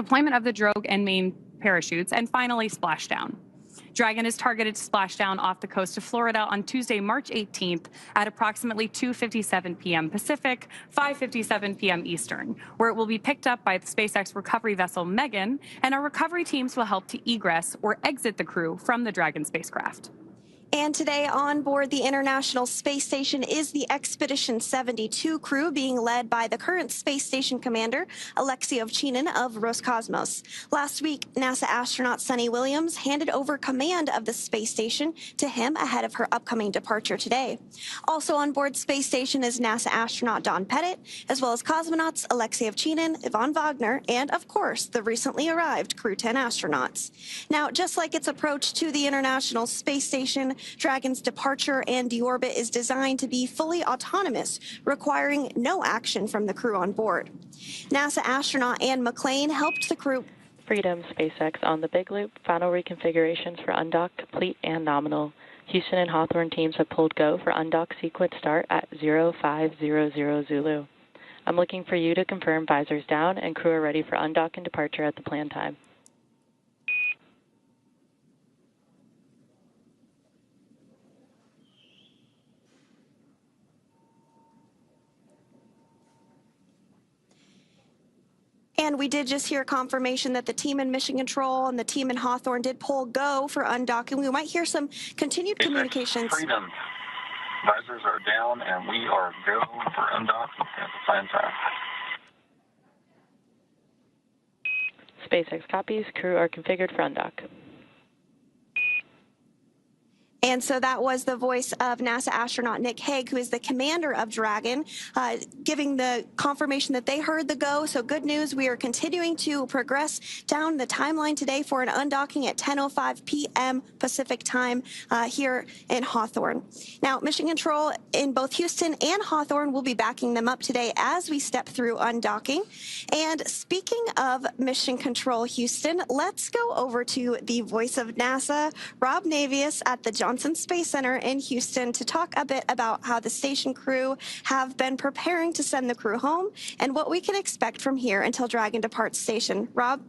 deployment of the drogue and main parachutes, and finally splashdown. Dragon is targeted to splash down off the coast of Florida on Tuesday, March 18th at approximately 2:57 p.m. Pacific, 5:57 p.m. Eastern, where it will be picked up by the SpaceX recovery vessel Megan, and our recovery teams will help to egress or exit the crew from the Dragon spacecraft. And today on board the International Space Station is the Expedition 72 crew being led by the current space station commander, Alexei Ovchinin of Roscosmos. Last week, NASA astronaut Suni Williams handed over command of the space station to him ahead of her upcoming departure today. Also on board space station is NASA astronaut Don Pettit, as well as cosmonauts Alexei Ovchinin, Yvonne Wagner, and of course, the recently arrived Crew 10 astronauts. Now, just like its approach to the International Space Station, Dragon's departure and deorbit is designed to be fully autonomous, requiring no action from the crew on board. NASA astronaut Anne McClain helped the crew. Freedom, SpaceX on the Big Loop. Final reconfigurations for undock complete and nominal. Houston and Hawthorne teams have pulled go for undock sequence start at 0500 Zulu. I'm looking for you to confirm visors down and crew are ready for undock and departure at the planned time. And we did just hear confirmation that the team in Mission Control and the team in Hawthorne did pull go for undocking. We might hear some continued communications. Freedom. Visors are down and we are go for undocking at the planned time. SpaceX copies. Crew are configured for undock. And so that was the voice of NASA astronaut Nick Hague, who is the commander of Dragon, giving the confirmation that they heard the go. So good news, we are continuing to progress down the timeline today for an undocking at 10:05 p.m. Pacific time here in Hawthorne. Now, Mission Control in both Houston and Hawthorne will be backing them up today as we step through undocking. And speaking of Mission Control Houston, let's go over to the voice of NASA, Rob Navius at the Johnson Space Center in Houston to talk a bit about how the station crew have been preparing to send the crew home and what we can expect from here until Dragon departs station. Rob?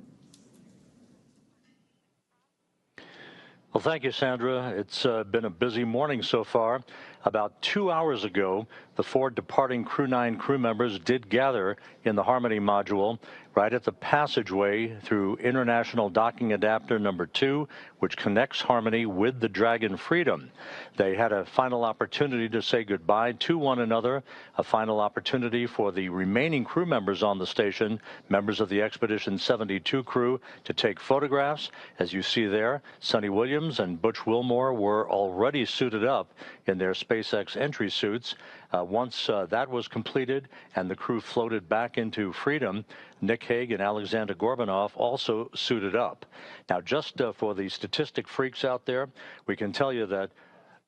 Well, thank you, Sandra. It's been a busy morning so far. About 2 hours ago, the 4 departing Crew 9 crew members did gather in the Harmony module right at the passageway through International Docking Adapter number 2, which connects Harmony with the Dragon Freedom. They had a final opportunity to say goodbye to one another, a final opportunity for the remaining crew members on the station, members of the Expedition 72 crew, to take photographs. As you see there, Suni Williams and Butch Wilmore were already suited up in their SpaceX entry suits. Once that was completed and the crew floated back into Freedom, Nick Hague and Alexander Gorbunov also suited up. Now, just for the statistic freaks out there, we can tell you that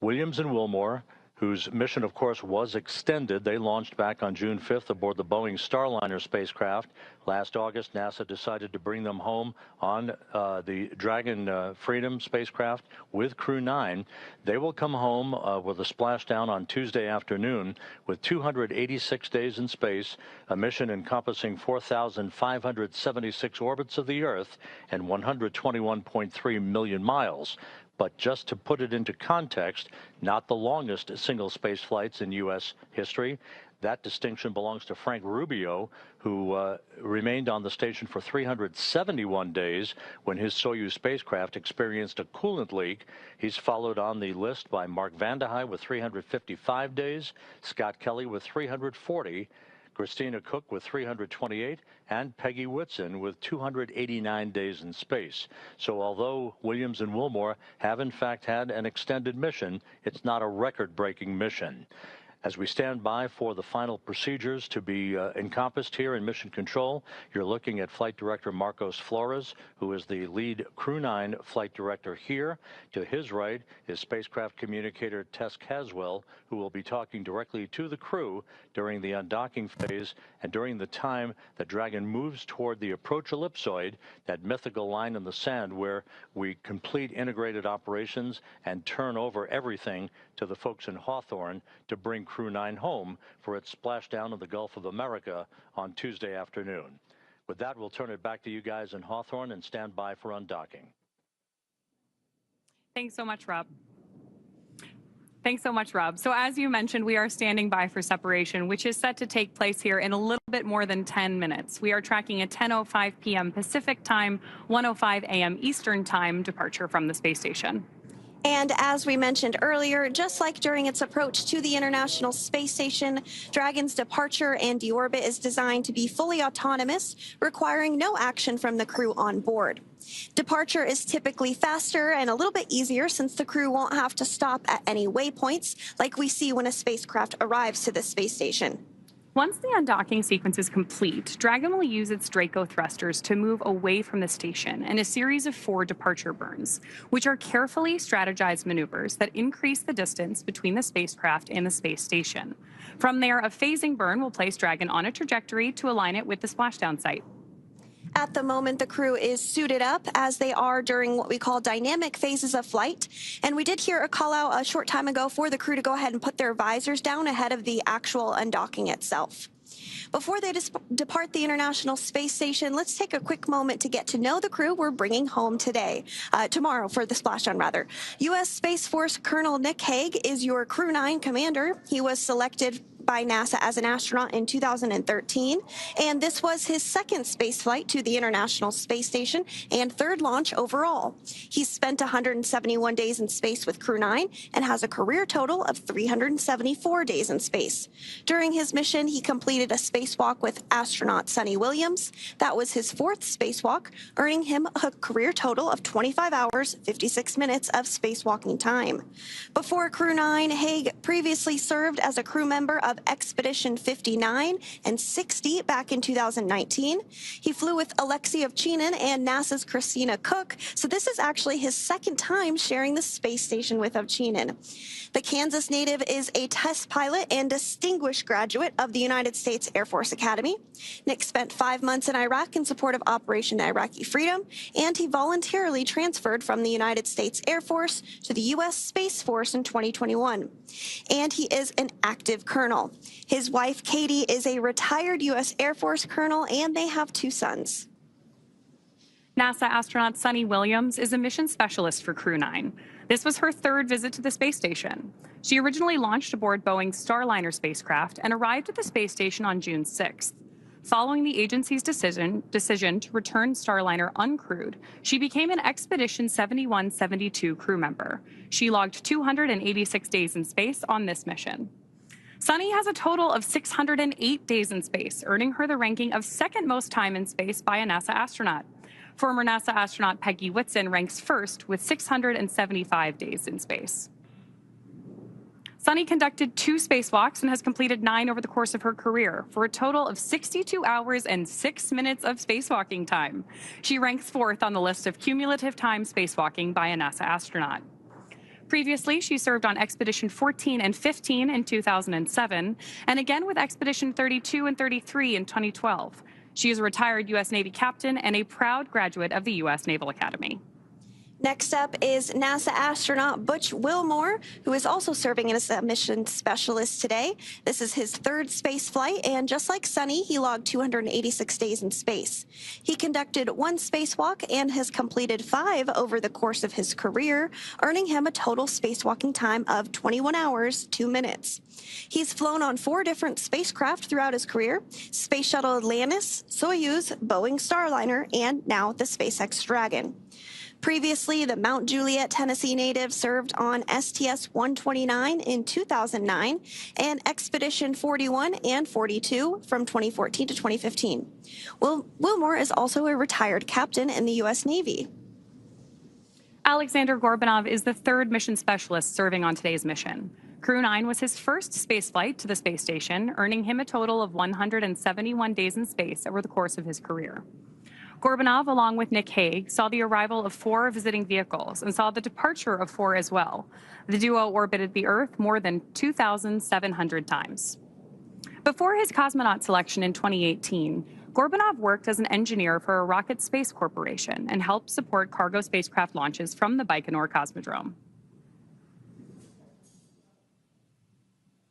Williams and Wilmore, whose mission, of course, was extended. They launched back on June 5th aboard the Boeing Starliner spacecraft. Last August, NASA decided to bring them home on the Dragon Freedom spacecraft with Crew 9. They will come home with a splashdown on Tuesday afternoon with 286 days in space, a mission encompassing 4,576 orbits of the Earth and 121.3 million miles. But just to put it into context, not the longest single space flights in U.S. history. That distinction belongs to Frank Rubio, who remained on the station for 371 days when his Soyuz spacecraft experienced a coolant leak. He's followed on the list by Mark Vande Hei with 355 days, Scott Kelly with 340, Christina Cook with 328, and Peggy Whitson with 289 days in space. So although Williams and Wilmore have in fact had an extended mission, it's not a record-breaking mission. As we stand by for the final procedures to be encompassed here in Mission Control, you're looking at Flight Director Marcos Flores, who is the lead Crew 9 flight director here. To his right is spacecraft communicator Tess Caswell, who will be talking directly to the crew during the undocking phase and during the time that Dragon moves toward the approach ellipsoid, that mythical line in the sand where we complete integrated operations and turn over everything to the folks in Hawthorne to bring Crew 9 home for its splashdown in the Gulf of America on Tuesday afternoon. With that, we'll turn it back to you guys in Hawthorne and stand by for undocking. Thanks so much, Rob. Thanks so much, Rob. So as you mentioned, we are standing by for separation, which is set to take place here in a little bit more than 10 minutes. We are tracking a 10:05 p.m. Pacific time, 1:05 a.m. Eastern time departure from the space station. And as we mentioned earlier, just like during its approach to the International Space Station, Dragon's departure and deorbit is designed to be fully autonomous, requiring no action from the crew on board. Departure is typically faster and a little bit easier since the crew won't have to stop at any waypoints like we see when a spacecraft arrives to the space station. Once the undocking sequence is complete, Dragon will use its Draco thrusters to move away from the station in a series of 4 departure burns, which are carefully strategized maneuvers that increase the distance between the spacecraft and the space station. From there, a phasing burn will place Dragon on a trajectory to align it with the splashdown site. At the moment, the crew is suited up as they are during what we call dynamic phases of flight. And we did hear a call out a short time ago for the crew to go ahead and put their visors down ahead of the actual undocking itself. Before they depart the International Space Station, let's take a quick moment to get to know the crew we're bringing home tomorrow for the splashdown rather. U.S. Space Force Colonel Nick Hague is your Crew 9 commander. He was selected by NASA as an astronaut in 2013, and this was his second space flight to the International Space Station and third launch overall. He's spent 171 days in space with Crew 9 and has a career total of 374 days in space. During his mission, he completed a spacewalk with astronaut Suni Williams. That was his 4th spacewalk, earning him a career total of 25 hours, 56 minutes of spacewalking time. Before Crew 9, Hague previously served as a crew member of Expedition 59 and 60 back in 2019. He flew with Alexei Ovchinin and NASA's Christina Koch, so this is actually his 2nd time sharing the space station with Ovchinin. The Kansas native is a test pilot and distinguished graduate of the United States Air Force Academy. Nick spent 5 months in Iraq in support of Operation Iraqi Freedom, and he voluntarily transferred from the United States Air Force to the U.S. Space Force in 2021. And he is an active colonel. His wife, Katie, is a retired U.S. Air Force colonel, and they have 2 sons. NASA astronaut Suni Williams is a mission specialist for Crew 9. This was her 3rd visit to the space station. She originally launched aboard Boeing's Starliner spacecraft and arrived at the space station on June 6th. Following the agency's decision to return Starliner uncrewed, she became an Expedition 71-72 crew member. She logged 286 days in space on this mission. Suni has a total of 608 days in space, earning her the ranking of 2nd most time in space by a NASA astronaut. Former NASA astronaut Peggy Whitson ranks 1st with 675 days in space. Suni conducted 2 spacewalks and has completed 9 over the course of her career, for a total of 62 hours and 6 minutes of spacewalking time. She ranks 4th on the list of cumulative time spacewalking by a NASA astronaut. Previously, she served on Expedition 14 and 15 in 2007, and again with Expedition 32 and 33 in 2012. She is a retired U.S. Navy captain and a proud graduate of the U.S. Naval Academy. Next up is NASA astronaut Butch Wilmore, who is also serving as a mission specialist today. This is his 3rd space flight, and just like Suni, he logged 286 days in space. He conducted 1 spacewalk and has completed 5 over the course of his career, earning him a total spacewalking time of 21 hours, 2 minutes. He's flown on 4 different spacecraft throughout his career: Space Shuttle Atlantis, Soyuz, Boeing Starliner, and now the SpaceX Dragon. Previously, the Mount Juliet, Tennessee native served on STS-129 in 2009 and Expedition 41 and 42 from 2014 to 2015. Wilmore is also a retired captain in the U.S. Navy. Alexander Gorbanov is the 3rd mission specialist serving on today's mission. Crew 9 was his 1st spaceflight to the space station, earning him a total of 171 days in space over the course of his career. Gorbanov, along with Nick Hague, saw the arrival of 4 visiting vehicles and saw the departure of 4 as well. The duo orbited the Earth more than 2,700 times. Before his cosmonaut selection in 2018, Gorbanov worked as an engineer for a rocket space corporation and helped support cargo spacecraft launches from the Baikonur Cosmodrome.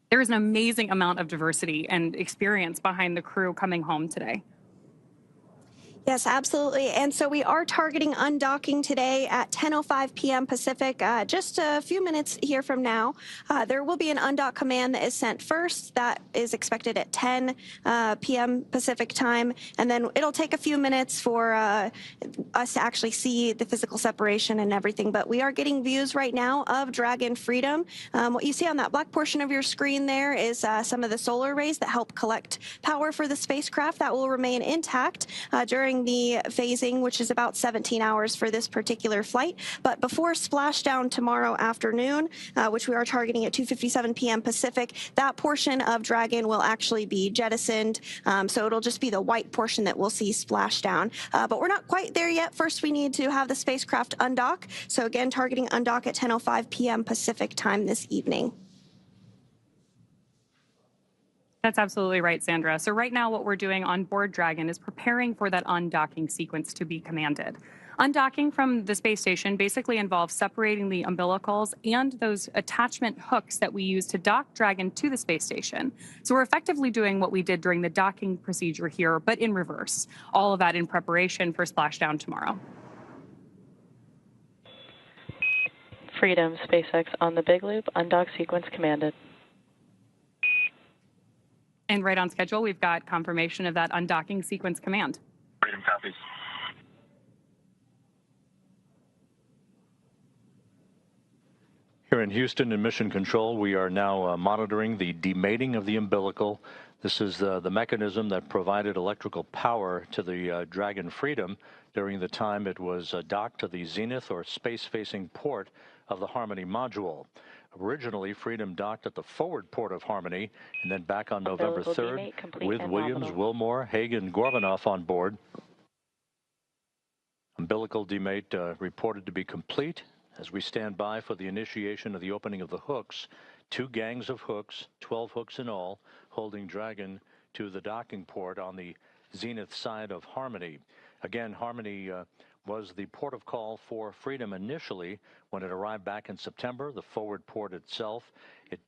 There is an amazing amount of diversity and experience behind the crew coming home today. Yes, absolutely. And so we are targeting undocking today at 10:05 p.m. Pacific, just a few minutes here from now. There will be an undock command that is sent first. That is expected at 10 p.m. Pacific time. And then it'll take a few minutes for us to actually see the physical separation and everything. But we are getting views right now of Dragon Freedom. What you see on that black portion of your screen there is some of the solar rays that help collect power for the spacecraft. That will remain intact during the phasing, which is about 17 hours for this particular flight. But before splashdown tomorrow afternoon, which we are targeting at 2:57 p.m. Pacific, that portion of Dragon will actually be jettisoned. So it'll just be the white portion that we'll see splashdown. But we're not quite there yet. First, we need to have the spacecraft undock. So again, targeting undock at 10:05 p.m. Pacific time this evening. That's absolutely right, Sandra. So right now what we're doing on board Dragon is preparing for that undocking sequence to be commanded. Undocking from the space station basically involves separating the umbilicals and those attachment hooks that we use to dock Dragon to the space station. So we're effectively doing what we did during the docking procedure here, but in reverse. All of that in preparation for splashdown tomorrow. Freedom, SpaceX on the Big Loop, undock sequence commanded. And right on schedule, we've got confirmation of that undocking sequence command. Freedom copies. Here in Houston in Mission Control, we are now monitoring the demating of the umbilical. This is the mechanism that provided electrical power to the Dragon Freedom during the time it was docked to the zenith or space-facing port of the Harmony module. Originally, Freedom docked at the forward port of Harmony and then back on November 3rd with Williams, Wilmore, Haig, and Gorbanoff on board. Umbilical demate reported to be complete. As we stand by for the initiation of the opening of the hooks, 2 gangs of hooks, 12 hooks in all, holding Dragon to the docking port on the zenith side of Harmony. Again, Harmony was the port of call for Freedom initially when it arrived back in September. The forward port itself, it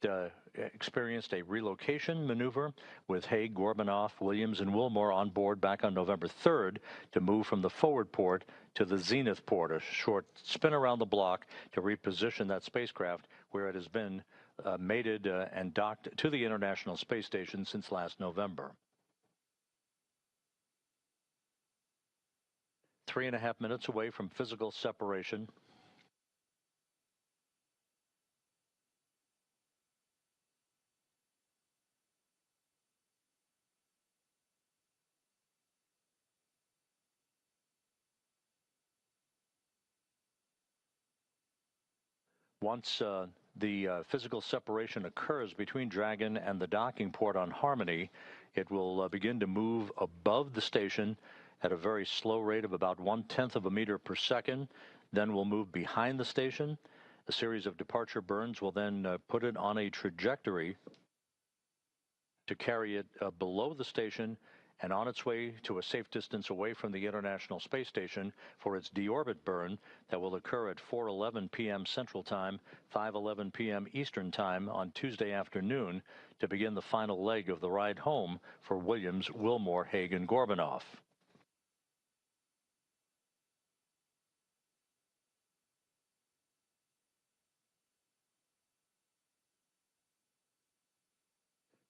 experienced a relocation maneuver with Haig, Gorbanoff, Williams, and Wilmore on board back on November 3rd to move from the forward port to the zenith port, a short spin around the block to reposition that spacecraft where it has been mated and docked to the International Space Station since last November. 3.5 minutes away from physical separation. Once the physical separation occurs between Dragon and the docking port on Harmony, it will begin to move above the station at a very slow rate of about 1/10 of a meter per second. Then we'll move behind the station. A series of departure burns will then put it on a trajectory to carry it below the station and on its way to a safe distance away from the International Space Station for its deorbit burn that will occur at 4:11 p.m. Central Time, 5:11 p.m. Eastern Time on Tuesday afternoon to begin the final leg of the ride home for Williams, Wilmore, Haig, and Gorbanoff.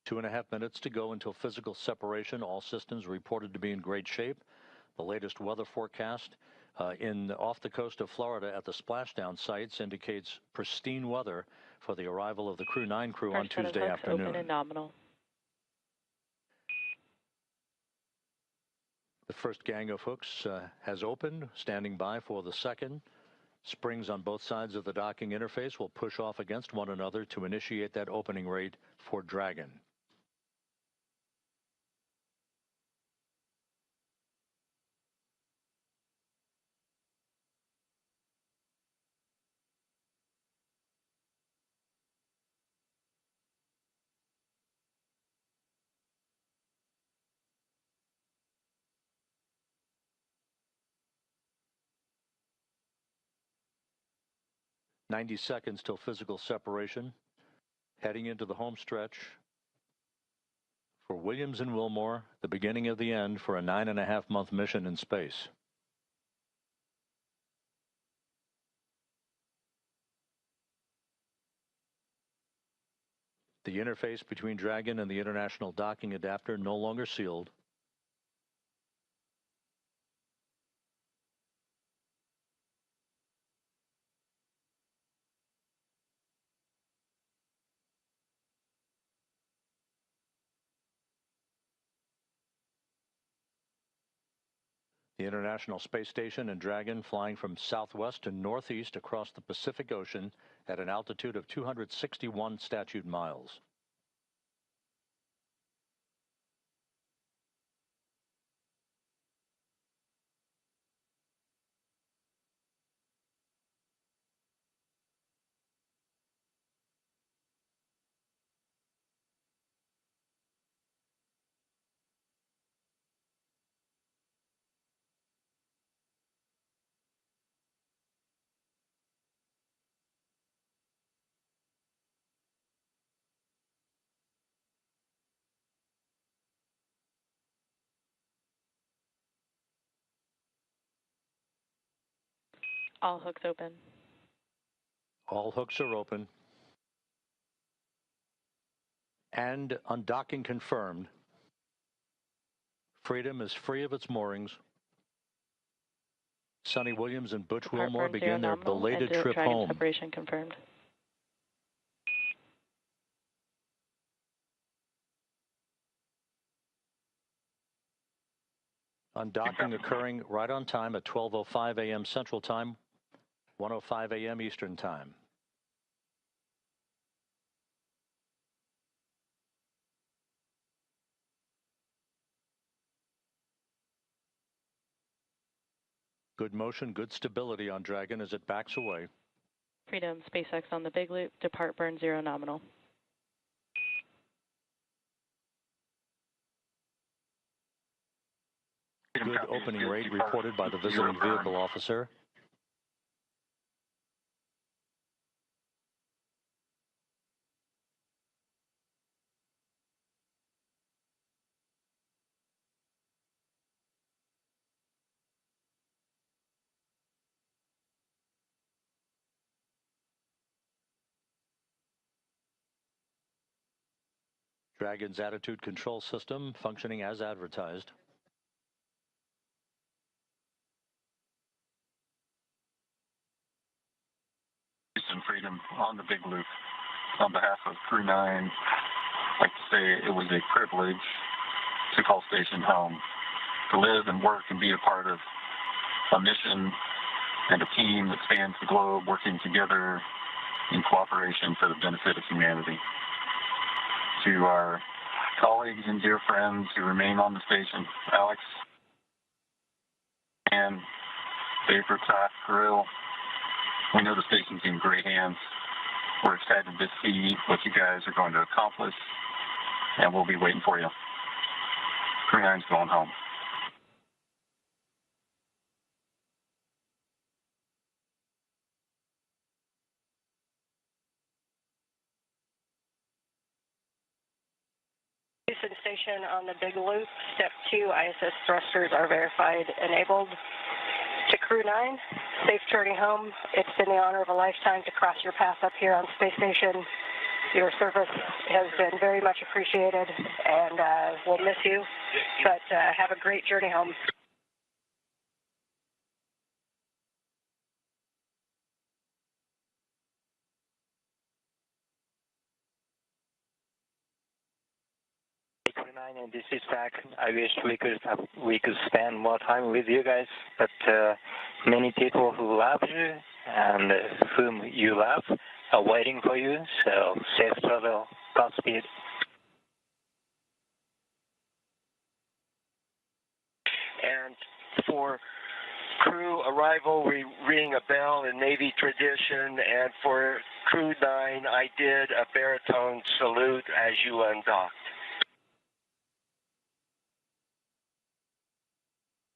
Two and a half minutes to go until physical separation. All systems reported to be in great shape. The latest weather forecast off the coast of Florida at the splashdown sites indicates pristine weather for the arrival of the Crew 9 crew on Tuesday afternoon. Open and nominal. The first gang of hooks has opened, standing by for the second. Springs on both sides of the docking interface will push off against one another to initiate that opening rate for Dragon. "90 seconds till physical separation. Heading into the home stretch For Williams and Wilmore, the beginning of the end for a 9.5-month mission in space. The interface between Dragon and the International Docking Adapter no longer sealed. The International Space Station and Dragon flying from southwest to northeast across the Pacific Ocean at an altitude of 261 statute miles. All hooks open. All hooks are open. And undocking confirmed. Freedom is free of its moorings. Suni Williams and Butch Wilmore begin their belated trip Dragon home. Separation confirmed. Undocking occurring right on time at 12:05 a.m. Central Time, 1:05 a.m. Eastern Time. Good motion, good stability on Dragon as it backs away. Freedom, SpaceX on the big loop, depart burn 0 nominal. Good opening rate reported by the visiting vehicle officer. Dragon's attitude control system functioning as advertised. Peace and freedom on the big loop. On behalf of Crew 9, I'd like to say it was a privilege to call station home, to live and work and be a part of a mission and a team that spans the globe working together in cooperation for the benefit of humanity. To our colleagues and dear friends who remain on the station, Alex and Vapor Top Grill, we know the station's in great hands. We're excited to see what you guys are going to accomplish, and we'll be waiting for you. Crew 9's going home. Houston Station on the big loop. Step 2, ISS thrusters are verified enabled. To Crew 9, safe journey home. It's been the honor of a lifetime to cross your path up here on Space Station. Your service has been very much appreciated, and we'll miss you, but have a great journey home. And this is back. I wish we could spend more time with you guys, but many people who love you and whom you love are waiting for you. So safe travel, Godspeed. And for crew arrival, we ring a bell in Navy tradition, and for Crew 9, I did a baritone salute as you undocked.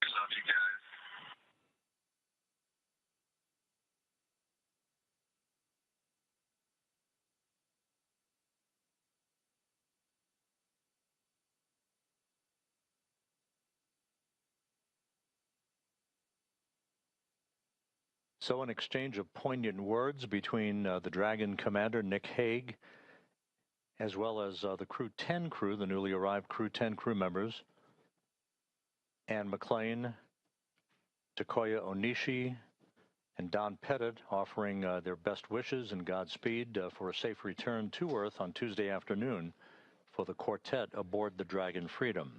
Love you guys. So an exchange of poignant words between the Dragon commander, Nick Hague, as well as the Crew 10 crew, the newly arrived Crew 10 crew members, Anne McLean, Takoya Onishi, and Don Pettit, offering their best wishes and Godspeed for a safe return to Earth on Tuesday afternoon for the quartet aboard the Dragon Freedom.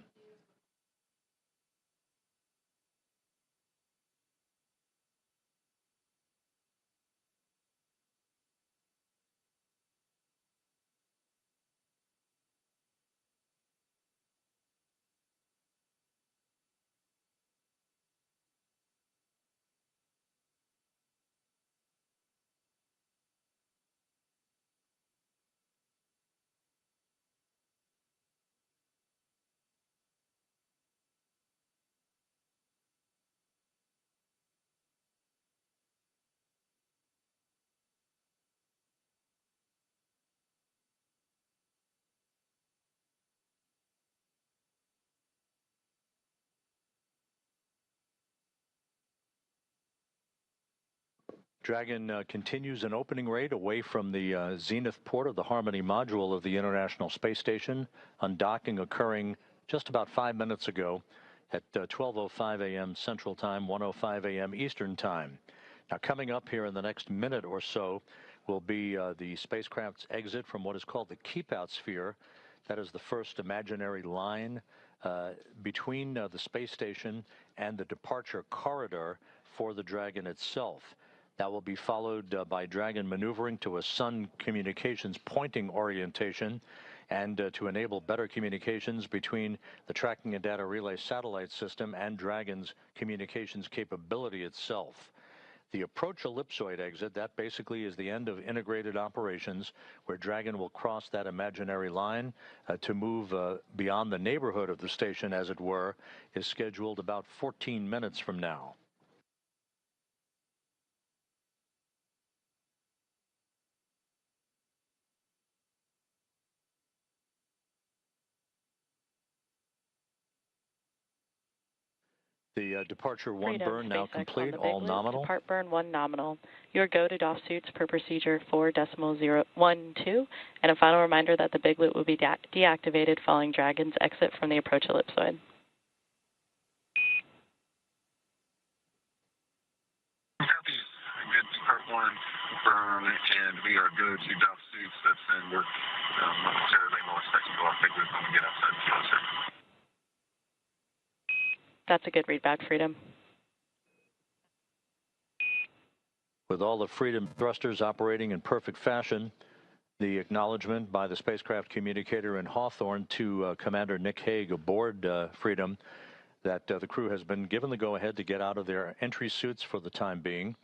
Dragon continues an opening rate away from the zenith port of the Harmony module of the International Space Station, undocking occurring just about 5 minutes ago at 12:05 a.m. Central Time, 1:05 a.m. Eastern Time. Now, coming up here in the next minute or so will be the spacecraft's exit from what is called the keep-out sphere. That is the first imaginary line between the space station and the departure corridor for the Dragon itself. That will be followed by Dragon maneuvering to a Sun communications pointing orientation and to enable better communications between the tracking and data relay satellite system and Dragon's communications capability itself. The approach ellipsoid exit, that basically is the end of integrated operations, where Dragon will cross that imaginary line to move beyond the neighborhood of the station, as it were, is scheduled about 14 minutes from now. The departure one Freedom, burn now SpaceX complete, on the all big nominal. Loop, depart burn 1 nominal. Your go to DOF suits per procedure 4.012. And a final reminder that the big loop will be deactivated following Dragon's exit from the approach ellipsoid. Copy. Good depart one burn, and we are go to DOF suits. That's in work momentarily. We'll expect to go off big loop when we get outside the field service. That's a good readback, Freedom. With all the Freedom thrusters operating in perfect fashion, the acknowledgement by the spacecraft communicator in Hawthorne to Commander Nick Hague aboard Freedom that the crew has been given the go-ahead to get out of their entry suits for the time being,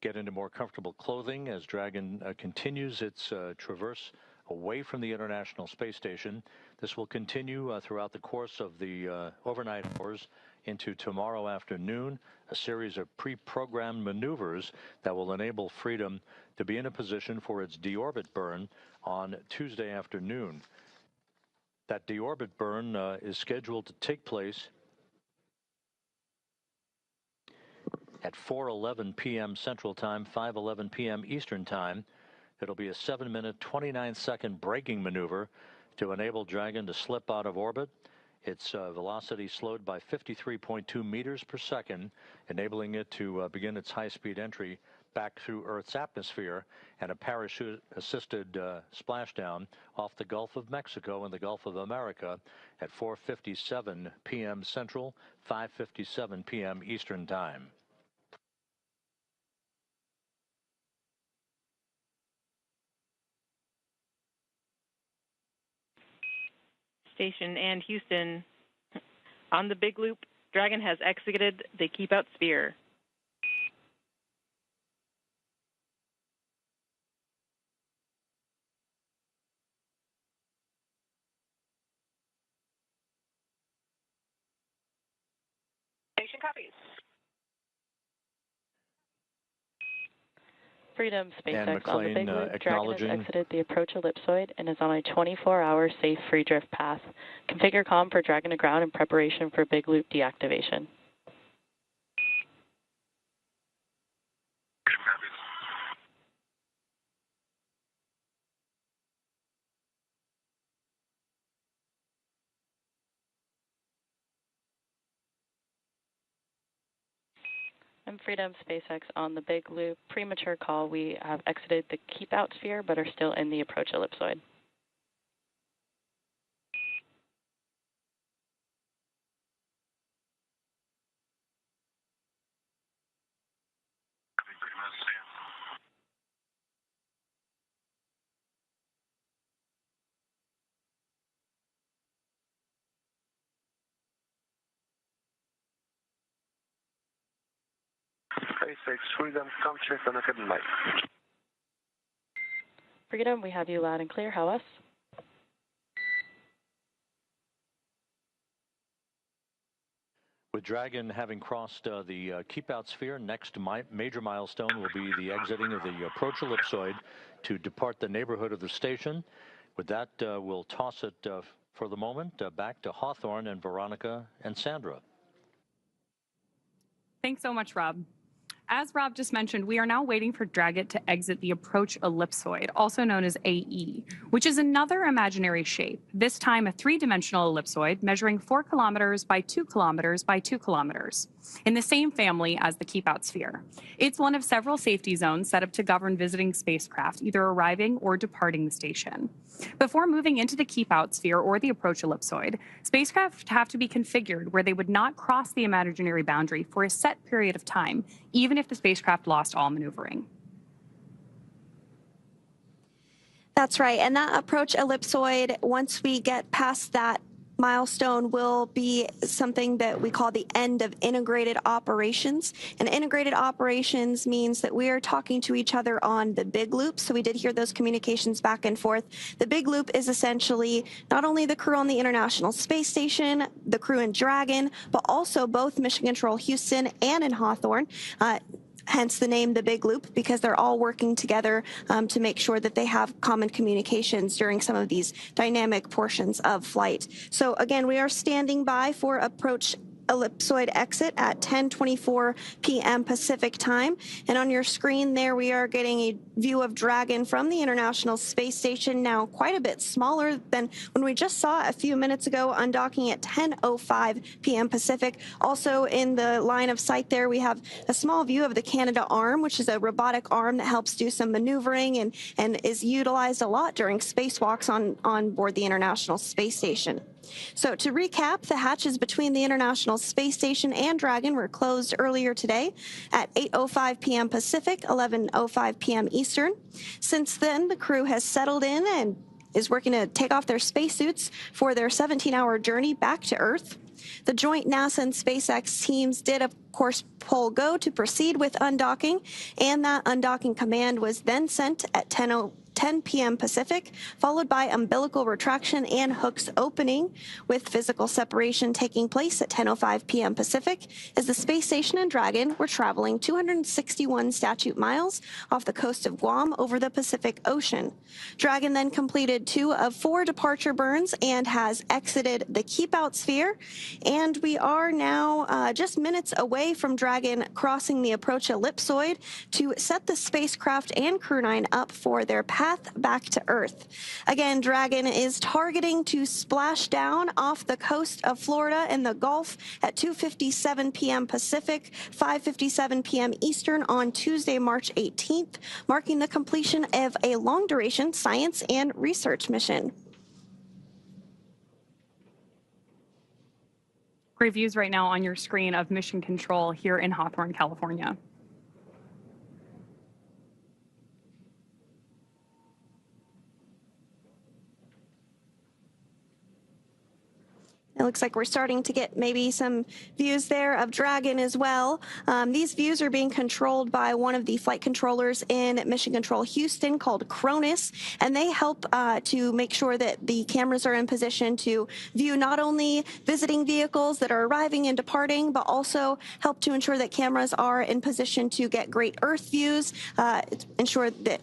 get into more comfortable clothing as Dragon continues its traverse away from the International Space Station. This will continue throughout the course of the overnight hours into tomorrow afternoon, a series of pre-programmed maneuvers that will enable Freedom to be in a position for its deorbit burn on Tuesday afternoon. That deorbit burn is scheduled to take place at 4:11 p.m. Central Time, 5:11 p.m. Eastern Time. It'll be a 7-minute, 29-second braking maneuver to enable Dragon to slip out of orbit. Its velocity slowed by 53.2 meters per second, enabling it to begin its high-speed entry back through Earth's atmosphere and a parachute-assisted splashdown off the Gulf of Mexico and the Gulf of America at 4:57 p.m. Central, 5:57 p.m. Eastern Time. Station and Houston, on the big loop, Dragon has exited the keep-out sphere. Station copies. Freedom, And SpaceX on the big McLean loop. Dragon has acknowledging exited the approach ellipsoid and is on a 24-hour safe free drift path. Configure comm for Dragon to ground in preparation for big loop deactivation. I'm Freedom, SpaceX on the Big Loop. Premature call. We have exited the keep out sphere, but are still in the approach ellipsoid. SpaceX Freedom, come check on the hidden light. Freedom, we have you loud and clear. How us? With Dragon having crossed the keep-out sphere, next major milestone will be the exiting of the approach ellipsoid to depart the neighborhood of the station. With that, we'll toss it for the moment back to Hawthorne and Veronica and Sandra. Thanks so much, Rob. As Rob just mentioned, we are now waiting for Dragon to exit the approach ellipsoid, also known as AE, which is another imaginary shape, this time a three-dimensional ellipsoid measuring 4 kilometers by 2 kilometers by 2 kilometers, in the same family as the keep-out sphere. It's one of several safety zones set up to govern visiting spacecraft, either arriving or departing the station. Before moving into the keep-out sphere or the approach ellipsoid, spacecraft have to be configured where they would not cross the imaginary boundary for a set period of time, even if the spacecraft lost all maneuvering. That's right. And that approach ellipsoid, once we get past that milestone, will be something that we call the end of integrated operations. And integrated operations means that we are talking to each other on the big loop. So we did hear those communications back and forth. The big loop is essentially not only the crew on the International Space Station, the crew in Dragon, but also both Mission Control Houston and in Hawthorne. Hence the name, the Big Loop, because they're all working together to make sure that they have common communications during some of these dynamic portions of flight. So again, we are standing by for approach ellipsoid exit at 10:24 p.m. Pacific time. And on your screen there, we are getting a view of Dragon from the International Space Station, now quite a bit smaller than when we just saw a few minutes ago, undocking at 10:05 p.m. Pacific. Also in the line of sight there, we have a small view of the Canada arm, which is a robotic arm that helps do some maneuvering and is utilized a lot during spacewalks on board the International Space Station. So to recap, the hatches between the International Space Station and Dragon were closed earlier today at 8:05 p.m. Pacific, 11:05 p.m. Eastern. Since then, the crew has settled in and is working to take off their spacesuits for their 17-hour journey back to Earth. The joint NASA and SpaceX teams did, of course, pull go to proceed with undocking, and that undocking command was then sent at 10 p.m. Pacific, followed by umbilical retraction and hooks opening, with physical separation taking place at 10:05 p.m. Pacific, as the space station and Dragon were traveling 261 statute miles off the coast of Guam over the Pacific Ocean. Dragon then completed 2 of 4 departure burns and has exited the keep-out sphere, and we are now just minutes away from Dragon crossing the approach ellipsoid to set the spacecraft and Crew 9 up for their path back to Earth. Again, Dragon is targeting to splash down off the coast of Florida in the Gulf at 2:57 p.m. Pacific, 5:57 p.m. Eastern on Tuesday, March 18th, marking the completion of a long-duration science and research mission. Great views right now on your screen of Mission Control here in Hawthorne, California. It looks like we're starting to get maybe some views there of Dragon as well. These views are being controlled by one of the flight controllers in Mission Control Houston called Cronus, and they help to make sure that the cameras are in position to view not only visiting vehicles that are arriving and departing, but also help to ensure that cameras are in position to get great Earth views, ensure that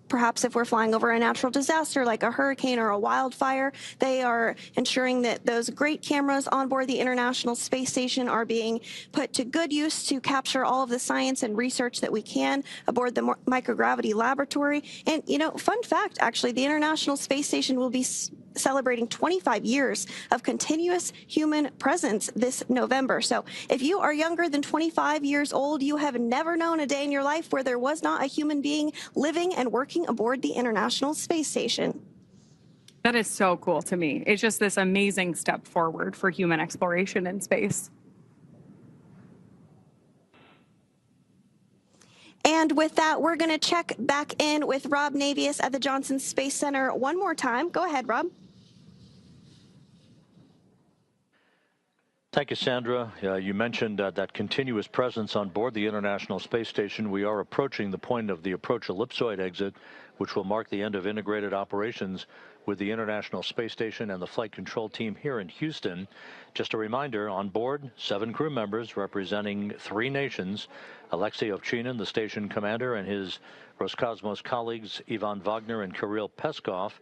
perhaps if we're flying over a natural disaster like a hurricane or a wildfire, they are ensuring that those great cameras on board the International Space Station are being put to good use to capture all of the science and research that we can aboard the microgravity laboratory. And, you know, fun fact, actually, the International Space Station will be celebrating 25 years of continuous human presence this November. So if you are younger than 25 years old, you have never known a day in your life where there was not a human being living and working aboard the International Space Station. That is so cool to me. It's just this amazing step forward for human exploration in space. And with that, we're going to check back in with Rob Navius at the Johnson Space Center one more time. Go ahead, Rob. Thank you, Sandra. You mentioned that continuous presence on board the International Space Station. We are approaching the point of the approach ellipsoid exit, which will mark the end of integrated operations with the International Space Station and the flight control team here in Houston. Just a reminder, on board, 7 crew members representing 3 nations: Alexei Ovchinin, the station commander, and his Roscosmos colleagues Ivan Wagner and Kirill Peskov,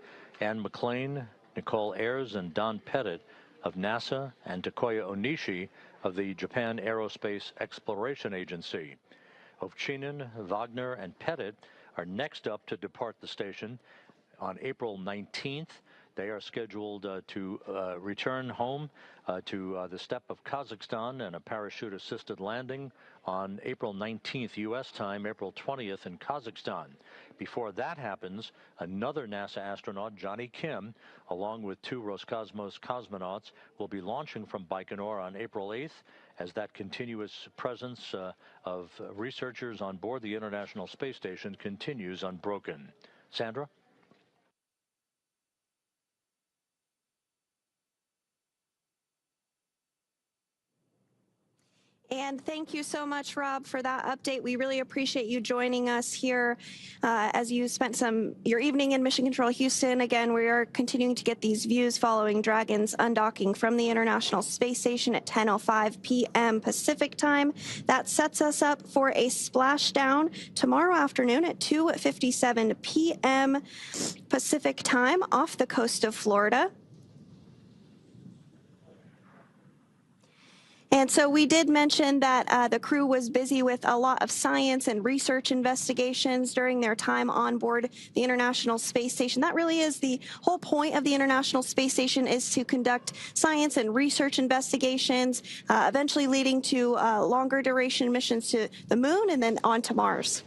Anne McLean, Nicole Ayers, and Don Pettit of NASA, and Takoya Onishi of the Japan Aerospace Exploration Agency. Ovchinin, Wagner, and Pettit are next up to depart the station on April 19th. They are scheduled to return home to the steppe of Kazakhstan and a parachute-assisted landing on April 19th U.S. time, April 20th in Kazakhstan. Before that happens, another NASA astronaut, Johnny Kim, along with 2 Roscosmos cosmonauts, will be launching from Baikonur on April 8th as that continuous presence of researchers on board the International Space Station continues unbroken. Sandra? And thank you so much, Rob, for that update. We really appreciate you joining us here as you spent your evening in Mission Control Houston. Again, we are continuing to get these views following Dragon's undocking from the International Space Station at 10:05 p.m. Pacific time. That sets us up for a splashdown tomorrow afternoon at 2:57 p.m. Pacific time off the coast of Florida. And so we did mention that the crew was busy with a lot of science and research investigations during their time on board the International Space Station. That really is the whole point of the International Space Station, is to conduct science and research investigations, eventually leading to longer duration missions to the moon and then on to Mars.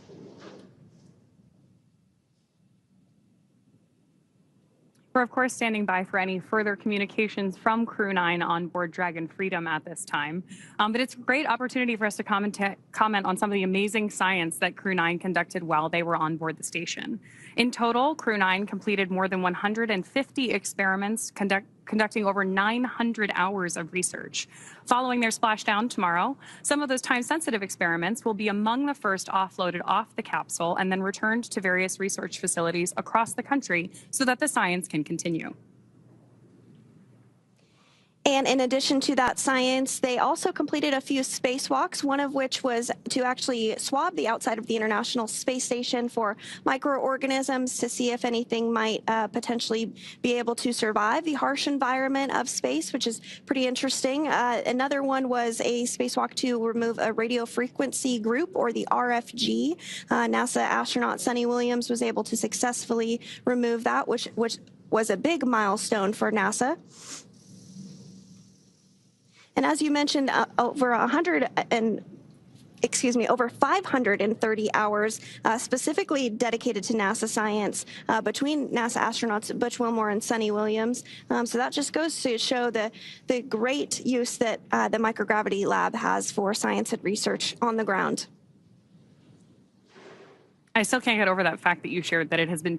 We're, of course, standing by for any further communications from Crew 9 on board Dragon Freedom at this time. But it's a great opportunity for us to comment on some of the amazing science that Crew 9 conducted while they were on board the station. In total, Crew 9 completed more than 150 experiments, conducting over 900 hours of research. Following their splashdown tomorrow, some of those time-sensitive experiments will be among the first offloaded off the capsule and then returned to various research facilities across the country so that the science can continue. And in addition to that science, they also completed a few spacewalks, one of which was to actually swab the outside of the International Space Station for microorganisms to see if anything might potentially be able to survive the harsh environment of space, which is pretty interesting. Another one was a spacewalk to remove a radio frequency group, or the RFG. NASA astronaut Suni Williams was able to successfully remove that, which was a big milestone for NASA. And as you mentioned, over 530 hours specifically dedicated to NASA science between NASA astronauts Butch, Wilmore, and Suni Williams. So that just goes to show the great use that the microgravity lab has for science and research on the ground. I still can't get over that fact that you shared that it has been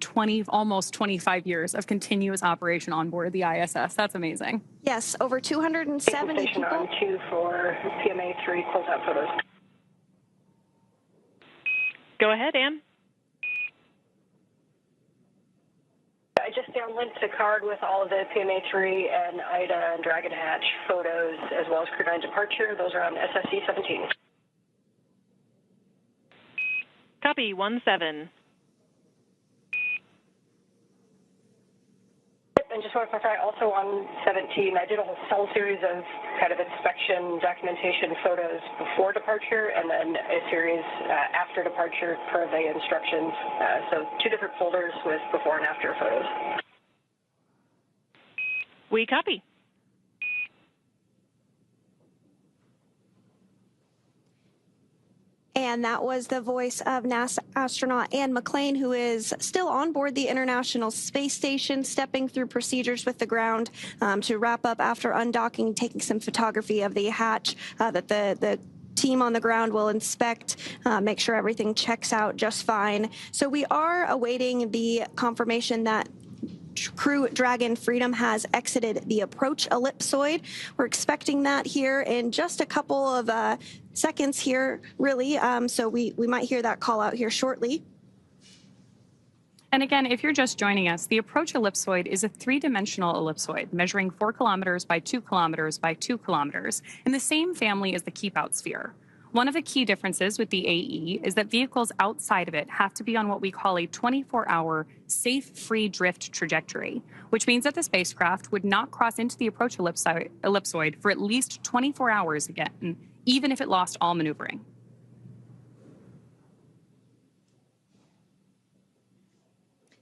almost 25 years of continuous operation on board the ISS. That's amazing. Yes, over 270 Station people. on 2 for PMA 3 closeout photos. Go ahead, Ann. I just downlinked a card with all of the PMA 3 and IDA and Dragon Hatch photos, as well as Crew 9 departure. Those are on SSC 17. Copy, 1-7. And just want to clarify, also on 17, I did a whole series of kind of inspection documentation photos before departure, and then a series after departure per the instructions. So 2 different folders with before and after photos. We copy. And that was the voice of NASA astronaut Anne McClain, who is still on board the International Space Station, stepping through procedures with the ground to wrap up after undocking, taking some photography of the hatch that the team on the ground will inspect, make sure everything checks out just fine. So we are awaiting the confirmation that Crew Dragon Freedom has exited the approach ellipsoid. We're expecting that here in just a couple of seconds here, really. So we might hear that call out here shortly. And again, if you're just joining us, the approach ellipsoid is a three-dimensional ellipsoid measuring 4 kilometers by 2 kilometers by 2 kilometers in the same family as the keep-out sphere. One of the key differences with the AE is that vehicles outside of it have to be on what we call a 24-hour safe free drift trajectory, which means that the spacecraft would not cross into the approach ellipsoid for at least 24 hours again, even if it lost all maneuvering.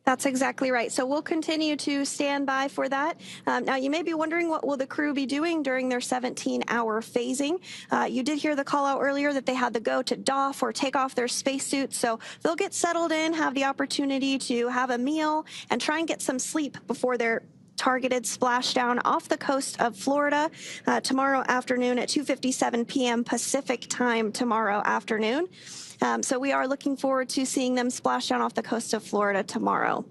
That's exactly right. So we'll continue to stand by for that. Now, you may be wondering, what will the crew be doing during their 17-hour phasing? You did hear the call out earlier that they had to go to doff or take off their spacesuits. So they'll get settled in, have the opportunity to have a meal, and try and get some sleep before their targeted splashdown off the coast of Florida tomorrow afternoon at 2:57 p.m. Pacific time tomorrow afternoon. So we are looking forward to seeing them splash down off the coast of Florida tomorrow.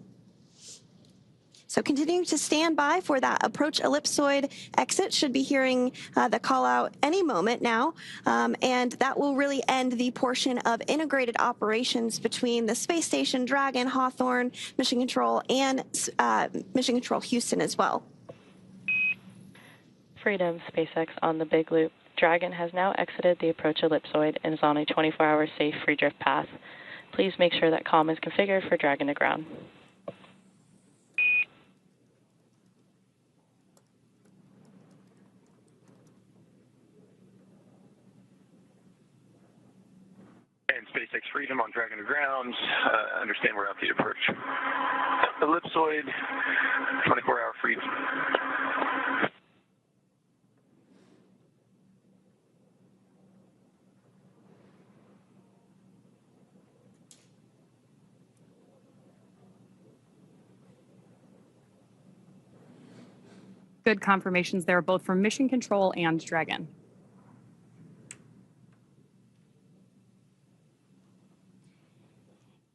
So continuing to stand by for that approach ellipsoid exit. Should be hearing the call out any moment now. And that will really end the portion of integrated operations between the Space Station, Dragon, Hawthorne, Mission Control, and Mission Control Houston as well. Freedom, SpaceX on the Big Loop. Dragon has now exited the approach ellipsoid and is on a 24-hour safe free drift path. Please make sure that comm is configured for Dragon to ground. And SpaceX Freedom on Dragon to ground. Understand we're out the approach ellipsoid, 24-hour free. Good confirmations there, both from Mission Control and Dragon.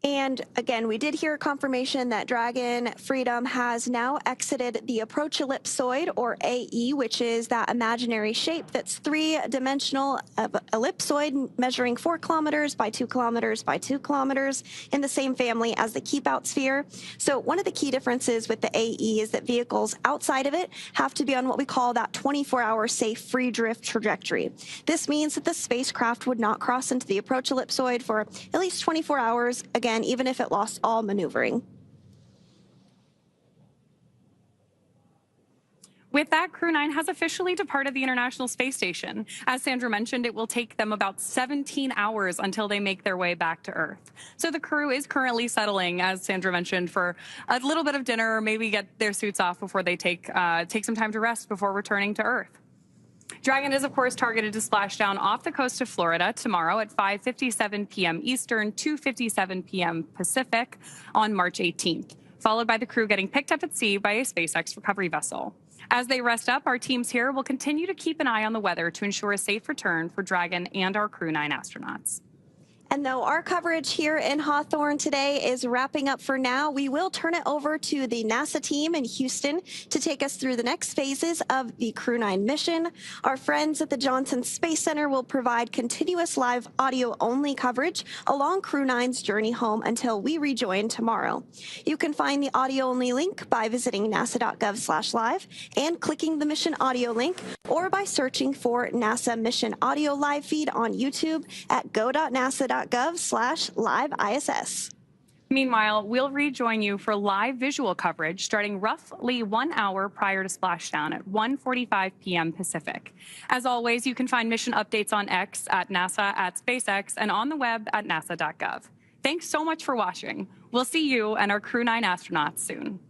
And again, we did hear confirmation that Dragon Freedom has now exited the approach ellipsoid, or AE, which is that imaginary shape that's three-dimensional ellipsoid measuring 4 kilometers by 2 kilometers by 2 kilometers in the same family as the keep-out sphere. So one of the key differences with the AE is that vehicles outside of it have to be on what we call that 24-hour safe free drift trajectory. This means that the spacecraft would not cross into the approach ellipsoid for at least 24 hours, again, even if it lost all maneuvering. With that, Crew 9 has officially departed the International Space Station. As Sandra mentioned, it will take them about 17 hours until they make their way back to Earth. So the crew is currently settling, as Sandra mentioned, for a little bit of dinner, or maybe get their suits off before they take some time to rest before returning to Earth. Dragon is, of course, targeted to splash down off the coast of Florida tomorrow at 5:57 p.m. Eastern, 2:57 p.m. Pacific on March 18th, followed by the crew getting picked up at sea by a SpaceX recovery vessel. As they rest up, our teams here will continue to keep an eye on the weather to ensure a safe return for Dragon and our Crew 9 astronauts. And though our coverage here in Hawthorne today is wrapping up for now, we will turn it over to the NASA team in Houston to take us through the next phases of the Crew 9 mission. Our friends at the Johnson Space Center will provide continuous live audio-only coverage along Crew 9's journey home until we rejoin tomorrow. You can find the audio-only link by visiting nasa.gov/live and clicking the mission audio link, or by searching for NASA Mission Audio Live Feed on YouTube at go.nasa.gov/live-ISS. Meanwhile, we'll rejoin you for live visual coverage starting roughly 1 hour prior to splashdown at 1:45 p.m. Pacific. As always, you can find mission updates on X at NASA, at SpaceX, and on the web at nasa.gov. Thanks so much for watching. We'll see you and our Crew 9 astronauts soon.